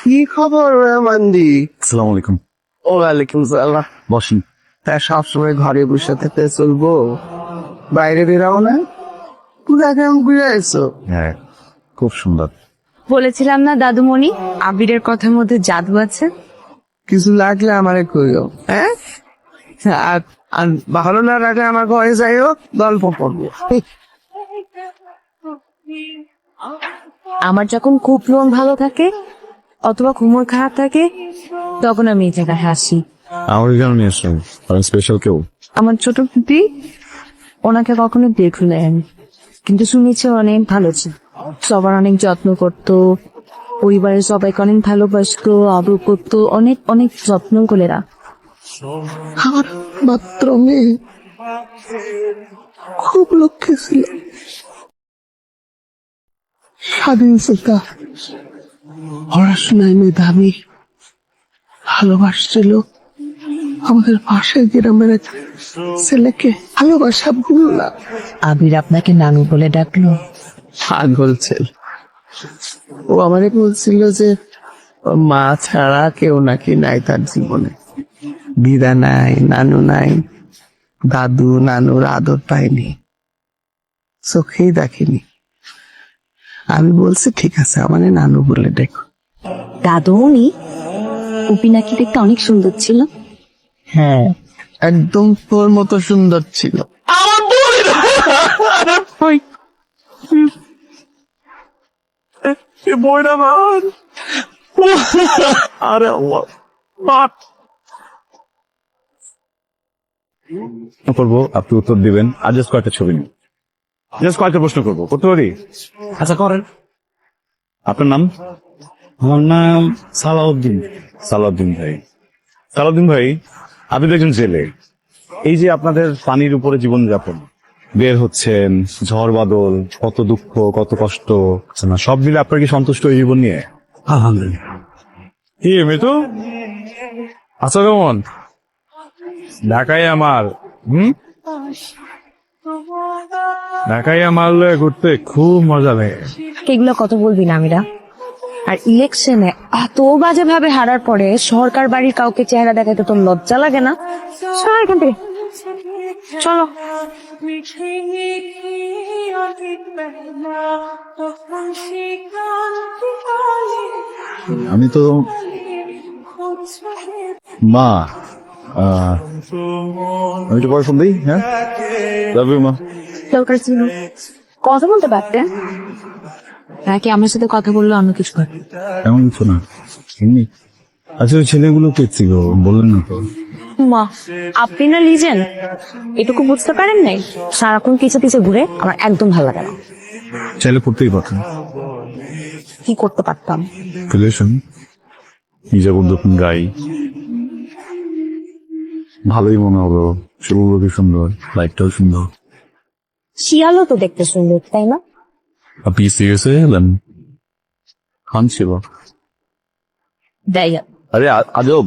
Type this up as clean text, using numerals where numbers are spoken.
কি খবর মান্দি? আসসালামু আলাইকুম। ওয়ালাইকুম সালাম। বসেন। তা সবসময় ঘরে বসে থাকতে চলবো? বাইরে বেরাও না? পুরা কেমন ঘুরে এসো? হ্যাঁ, খুব সুন্দর। বলেছিলাম না দাদুমণি, আবিরের কথার মধ্যে জাদু আছে। কিছু লাগলে আমারে কইও, হ্যাঁ? আর আর ভালো না লাগলে আমার ঘরে যাইও, গল্প করবো। আমার যখন খুব মন ভালো থাকে অথবা ঘুমোর খারাপ থাকে তখন আমি এই জায়গায় হাসি। আমার এখানে নিয়ে আসলাম, কারণ স্পেশাল কেউ। আমার ছোট দিদি, ওনাকে কখনো দেখি নাই আমি, কিন্তু শুনেছি অনেক ভালো ছিল, সবার অনেক যত্ন করতো, পরিবারের সবাইকে অনেক ভালোবাসতো, আদর করতো, অনেক অনেক যত্ন করে রাখ। আমার মাত্র মেয়ে খুব লক্ষ্যে ছিল, স্বাধীন চেতা, পড়াশোনায় মেধাবী, ভালোবাসছিল। আমাদের পাশের গ্রামের এক ছেলেকে ভালোবাসা ভুল না। আবির আপনাকে নানু বলে ডাকলো? পাগল ছেলে। ও আমারে বলছিল যে ওর মা ছাড়া কেউ নাকি নাই তার জীবনে, দিদা নাই, নানু নাই, দাদু নানুর আদর পায়নি, চোখেই দেখেনি। আমি বলছি ঠিক আছে, আমারে নানু বলে দেখো। দাদুমণি, উপি নাকি দেখতে অনেক সুন্দর ছিল। হ্যাঁ, একদম তোর মতো সুন্দর ছিল। আমার বলি না। আরে ভাই, বইটা আমার। আরে আল্লাহ, করবো, আপনি উত্তর দিবেন। আর জাস্ট কয়েকটা ছবি নিন, জাস্ট কয়েকটা প্রশ্ন করবো, করতে পারি? আচ্ছা করেন। আপনার নাম? আমার নাম সালাউদ্দিন। সালাউদ্দিন ভাই। সালাউদ্দিন ভাই, আপনি তো একজন জেলে। এই যে আপনাদের পানির উপরে জীবনযাপন, বের হচ্ছেন, ঝড় বাদল, কত দুঃখ, কত কষ্ট, না সব মিলে আপনার কি সন্তুষ্ট এই জীবন নিয়ে? আলহামদুলিল্লাহ। কি মিতু, আচ্ছা কেমন ঢাকায় আমার? ঢাকায় আমার লয়ে ঘুরতে খুব মজা লাগে। এগুলো কত বলবি না আমিরা। আর ইলেকশনে এত বাজে ভাবে হারার পরে সরকার বাড়ির কাউকে চেহারা দেখাতে তোর লজ্জা লাগে না? চল এখান থেকে, চলো। আমি তো মা, আমি তো পরে ফোন দিই। হ্যাঁ, লাভ ইউ মা। দরকার ছিল কথা বলতে পারতে, নাকি আমার সাথে কথা বললো অন্য কিছু করে? এমন কিছু না, এমনি। আচ্ছা ওই ছেলেগুলো কে ছিল বললেন না তো? মা, আপনি না লিজেন, এটুকু বুঝতে পারেন নাই? সারাক্ষণ কিছু কিছু ঘুরে আমার একদম ভালো লাগে না। চাইলে করতেই পারতেন। কি করতে পারতাম? রিলেশন, নিজের যখন গাই ভালোই মনে হলো, সেগুলো কি সুন্দর, লাইটটাও সুন্দর। শিয়ালও তো দেখতে সুন্দর, তাই না? আপনি সিরিয়াস হয়ে গেলেন? খান ছিল। দেয় আরে আজব,